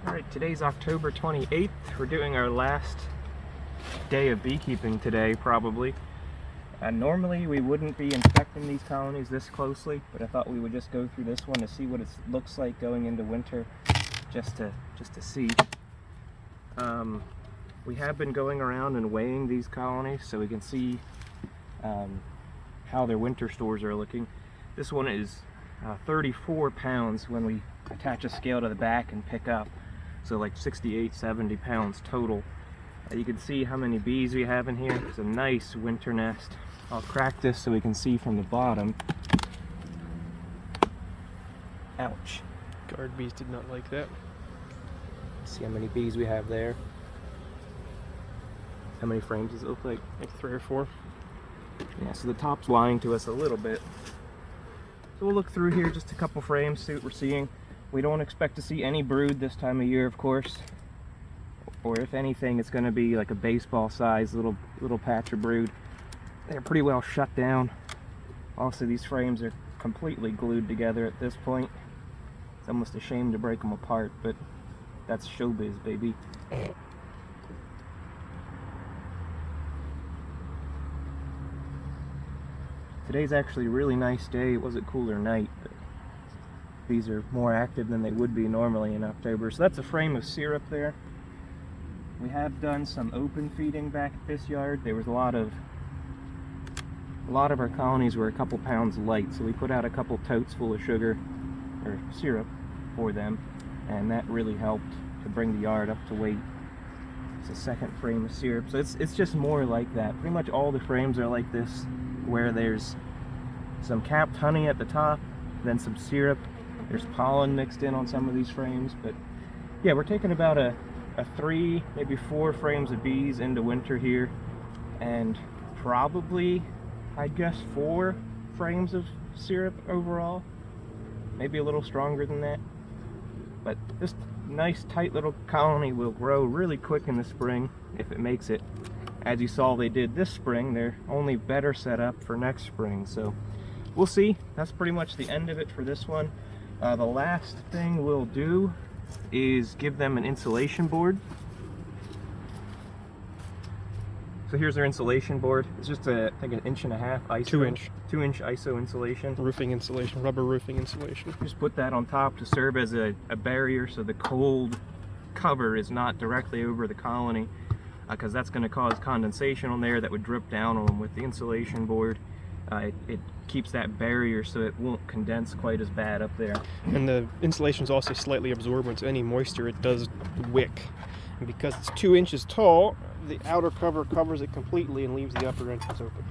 Alright, today's October 28th. We're doing our last day of beekeeping today, probably. Normally we wouldn't be inspecting these colonies this closely, but I thought we would just go through this one to see what it looks like going into winter, just to see. We have been going around and weighing these colonies so we can see how their winter stores are looking. This one is 34 pounds when we attach a scale to the back and pick up. So like 68, 70 pounds total. You can see how many bees we have in here. It's a nice winter nest. I'll crack this so we can see from the bottom. Ouch. Guard bees did not like that. See how many bees we have there. How many frames does it look like? Like 3 or 4. Yeah, so the top's lying to us a little bit. So we'll look through here, just a couple frames, see what we're seeing. We don't expect to see any brood this time of year, of course. Or if anything, it's going to be like a baseball size little patch of brood. They're pretty well shut down. Also, these frames are completely glued together at this point. It's almost a shame to break them apart, but that's showbiz, baby. Today's actually a really nice day. It was a cooler night, but bees are more active than they would be normally in October. So that's a frame of syrup there. We have done some open feeding back at this yard. There was a lot of our colonies were a couple pounds light, so we put out a couple totes full of sugar or syrup for them, and that really helped to bring the yard up to weight. It's a second frame of syrup, so it's just more like that. Pretty much all the frames are like this, where there's some capped honey at the top, then some syrup. There's pollen mixed in on some of these frames, but yeah, we're taking about a 3, maybe 4 frames of bees into winter here, and probably, I'd guess, 4 frames of syrup overall. Maybe a little stronger than that. But this nice tight little colony will grow really quick in the spring if it makes it. As you saw they did this spring, they're only better set up for next spring, so we'll see. That's pretty much the end of it for this one. The last thing we'll do is give them an insulation board. So here's their insulation board. It's just I think an 1.5 inch ISO. 2-inch ISO insulation. Roofing insulation, rubber roofing insulation. Just put that on top to serve as a barrier so the cold cover is not directly over the colony, because that's going to cause condensation on there that would drip down on them. With the insulation board, it keeps that barrier so it won't condense quite as bad up there. And the insulation is also slightly absorbent, so any moisture it does wick. And because it's 2 inches tall, the outer cover covers it completely and leaves the upper entrance open.